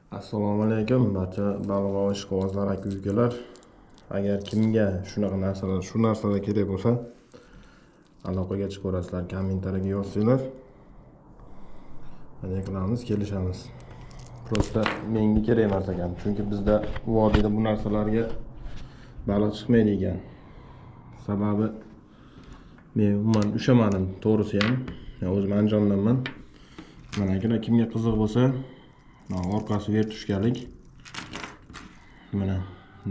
Assalomu alaykum barcha baliq ovish qog'ozlar aka-ukalar. Agar kimga shunaqa narsalar, shu narsalar kerak bo'lsa, aloqaga chiqaverasizlar, kommentariyaga yozsanglar. Qanday qilamiz, kelishamiz. Prosta menga kerak emas ekan, chunki bizda vodiyda bu narsalarga baliq chiqmaydi ekan. Sababi men umuman ushamadim, to'g'risi ham. Men o'zim Andijondanman. Mana akalar kimga qiziq bo'lsa, orqasi vertushkalik. Mana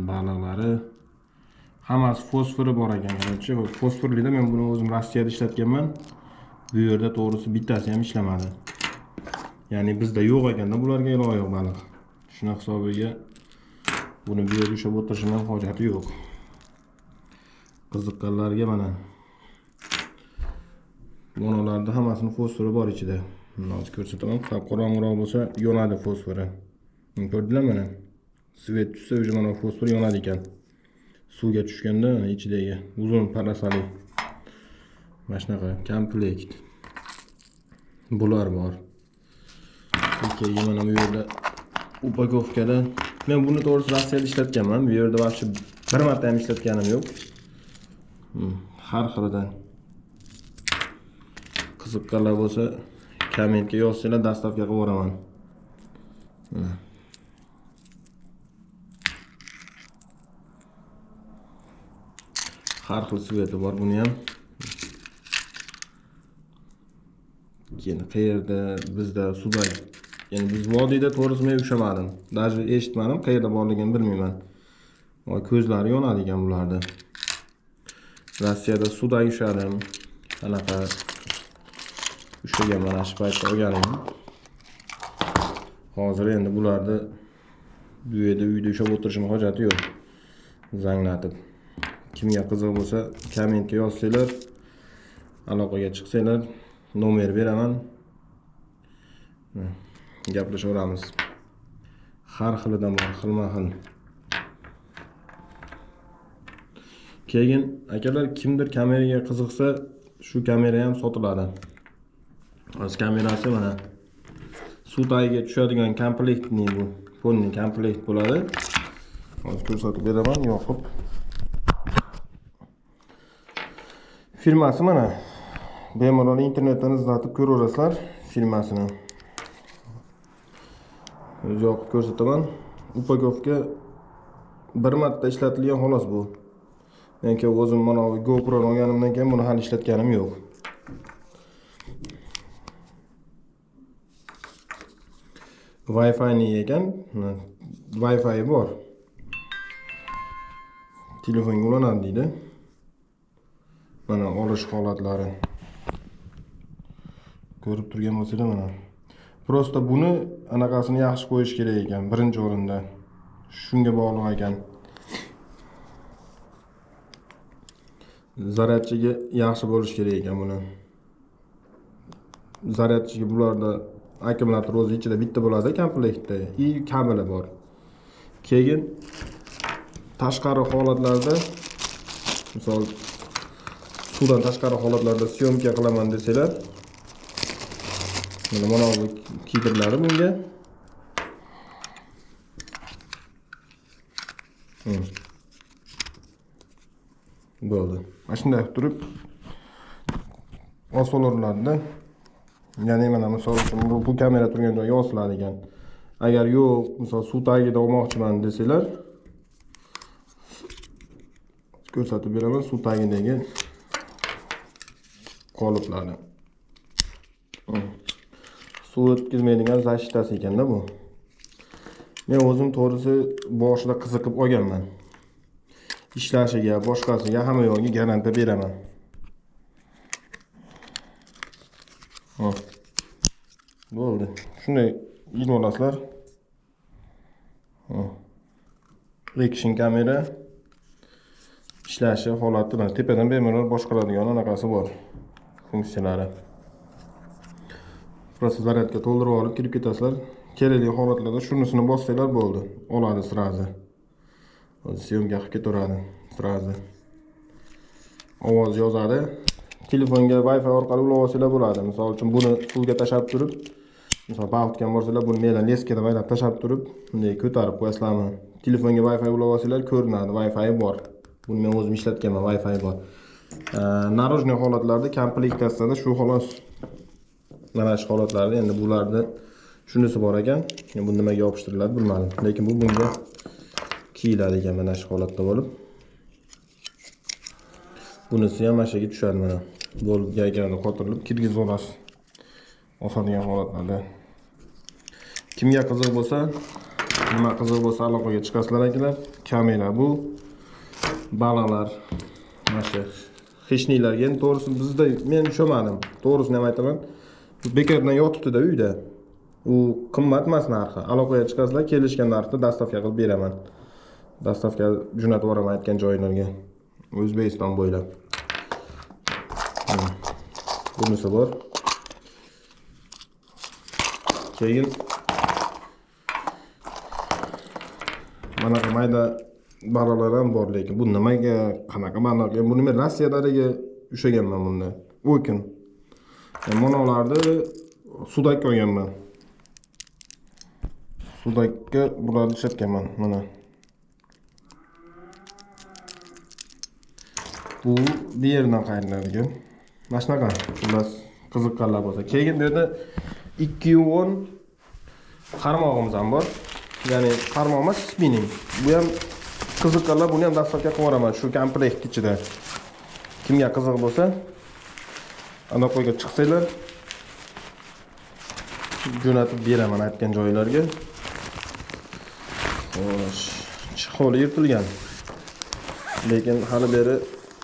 baliqlari hammasi fosfori bor ekan. Qarchi, fosforlida men buni o'zim Rossiyada ishlatganman. Bu yerda to'g'risi bittasi ham ishlamadi. Ya'ni bizda yo'q ekanda bularga loyiq baliq. Shuna hisobiga buni bu yerga ushlab o'tirishimdan hojati yo'q. Qiziqqanlarga mana monolarda hammasini fosfori bor ichida. Hozir ko'rsataman. Qorong'uroq bo'lsa yonadi fosfori. Ko'rdinglar mana. Svet tushsa o'sha mana fosfor yonadi ekan. Suvga tushganda ichidagi uzun parasali. Mana shunaqa komplekt. Bular bor. Keyin mana bu yerda upakovkada men buni to'g'risi Rossiyada ishlatganman. Bu yerda vaqti bir marta ham ishlatganim yo'q. Har xilidan qiziqqanlar bo'lsa kommentga yozsanglar, dastavka qilib yuboraman. Har xil sveti bor buni ham. Keyin qayerda bizda suday. Ya'ni biz vodiyda to'g'risi men ushamadim. Даже eshitmadim, qayerda borligini bilmayman. Voy ko'zlari yonadi ekan bularda. Rossiyada suday ushadim. Qanaqa ushlagan mana shu paytda olganim. Hozir endi bularni bu yerda uyda ushlab o'tirishim hojati yo'q. Zanglatib. Kimga qiziq bo'lsa, kommentga yozsanglar, aloqaga chiqsanglar, nomer beraman. Gaplashaveramiz. Har xilidan bor, xilma-xil. Keyin akalar kimdir kameraga qiziqsa, shu kamera ham sotiladi. Hozir kamerasi mana suv tagiga tushadigan komplektni bu. Fonning komplekt bo'ladi. Hozir ko'rsatib beraman, yoqib. Firmasi mana. Bemalol internetdan izlatib ko'raverasizlar firmasini. Yoqib ko'rsataman. Upakovka bir marta ishlatilgan xolos bu. Men o'zim mana GoPro olganimdan keyin buni hali ishlatganim yo'q. Wi-Fi ni ekan, Wi-Fi bor. Telefonga ulanadi deydi. Mana olish holatlari. Ko'rib turgan bo'lsanglar mana. Prosta buni anaqasini yaxshi qo'yish kerak ekan, birinchi o'rinda. Shunga bog'liq ekan. Zaryadchiga yaxshi bo'lish kerak ekan buni. Zaryadchiga bularda akkumulyator o'zi ichida bitta bo'ladi komplektda, и kabeli bor. Keyin tashqari holatlarda, misol suvdan tashqari holatlarda syomka qilaman desanglar, mana bu kiydiriladi bunga. Bo'ldi. Mana shunday turib osolariladi. Ya'ni mana misol uchun bu kamera turgan joyga osiladi ekan. Agar yo'q, misol suv tagida olmoqchiman desanglar, ko'rsatib beraman suv tagidagi qoliplarni. Suv o'tkazmaydigan zashitasi ekanda bu. Men o'zim to'g'risi boshida qiziqib olganman. Ishlashiga, boshqasiga hamma yo'lga garantiya beraman. Bo'ldi. Shunday ilib olasizlar. Action kamera ishlashi holati bilan tepadan bemalol boshqaradigan anaqasi bor. Funksiyalari. Prosta zaryadga to'ldirib olib kirib ketasizlar. Kerakli holatlarda shunisini bossanglar bo'ldi. Oladi sirazi. Hozir syomka qilib ketaveradi sirazi. Ovoz yozadi. Telefonga Wi-Fi orqali ulab olsanglar bo'ladi. Misol uchun buni suvga tashab turib, Misol bog' tutgan bo'lsalar, buni meylan leskada baylab tashlab turib, bunday ko'tarib qo'yasizlarmi? Telefonga Wi-Fi ulab olsanglar ko'rinadi, Wi-Fi bor. Buni men o'zim ishlatganman, Wi-Fi bor. Narojniy holatlarda komplektatsiyada shu xolos. Mana shu holatlarda endi bularda shunisi bor ekan. Bu nimaga yopishtiriladi bilmadim. Lekin bu bunga kiyiladi ekan mana shu holatda bo'lib. Bunisi ham mana shuga tushadi mana. Bo'lib gayganda qotirilib kirgizib olasiz. Osongan holatlarda. Kimga qiziq bo'lsa, nima qiziq bo'lsa aloqaga chiqasizlar akalar. Kamera bu balalar mana shu hechnilarga endi to'g'risi bizda men tushunmadim. To'g'risini ham aytaman. Bekardan yotibdi-da uyda. U qimmat emas narxi. Aloqaga chiqasizlar, kelishgan narxda dastavka qilib beraman. Dastavka jo'natib yuboraman aytgan joylarga. O'zbekiston bo'ylab. Bunisi bor. Keyin mana mayda balalar ham bor, lekin bu nimaga, qanaqa balalar? Buni men Rossiyadagi ushlaganman bunda. O'kin. Monolarni sudakka olganman. Sudakka bularni ishlatganman mana. Bu bir yerdan qayriladigan. Mana shunaqa. Xullas qiziqqanlar bo'lsa. Keyin bu yerda 210 qarmog'imiz ham bor. Ya'ni qarmoq emas, spinning. Bu ham qiziqqanlar buni ham dastavka qilib yuboraman shu komplekt ichida. Kimga qiziq bo'lsa, aloqaga chiqsanglar, jo'natib beraman aytgan joylarga. Xo'sh, chixoli yirtilgan. Lekin hali beri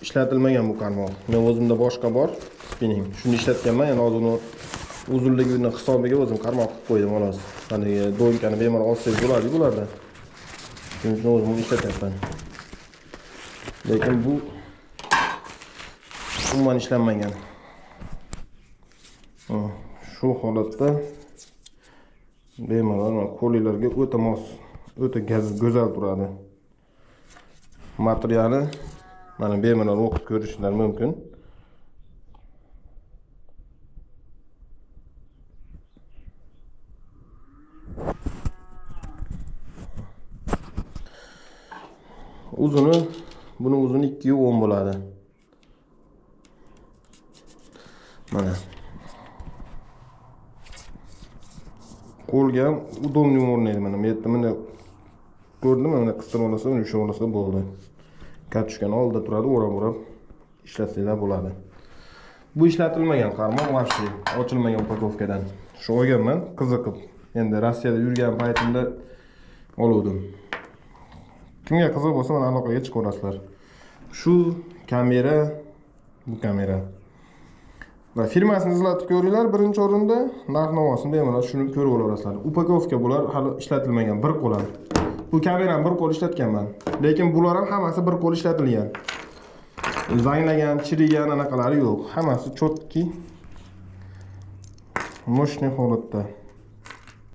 ishlatilmagan bu qarmoq. Men o'zimda boshqa bor, spinning. Shuni ishlatganman, yana hozir uni uzunligini hisobiga o'zim qarmoq qilib qo'ydim xolos. Hani do'nkani bemalol olsangiz bo'ladi bularda. Shuning uchun o'zim ishlatyapman. Lekin bu umuman ishlanmagan. Shu holatda bemalol qo'llarga o'ta mos, o'ta go'zal turadi. Materiali mana bemalol o'qib ko'rishinglar mumkin. Uzuni, buni uzuni 210 bo'ladi. Mana. Qo'lga udobniy o'rnaydi mana. Bu yerda mana ko'rdingmi? Mana qistirib olsa, uni ushlab olsa bo'ldi. Kartochkani oldida turadi, o'rab-o'rab ishlasanglar bo'ladi. Bu ishlatilmagan qarmoq, vaqti ochilmagan upakovkadan. Shu olganman, qiziqib. Endi Rossiyada yurgan paytimda oluvdim. Kimga qiziq bo'lsa, mana aloqaga chiqaverasizlar. Shu kamera, bu kamera. Va firmasini izlatib ko'ringlar, birinchi o'rinda narx-navosini bemalol shuni ko'rib olasizlar. Upakovka bular hali ishlatilmagan, bir qo'l. Bu kamerani bir qo'l ishlatganman. Lekin bular ham hammasi bir qo'l ishlatilgan. Zanglagan, chirigan anaqalari yo'q. Hammasi chotki, moshni holatda.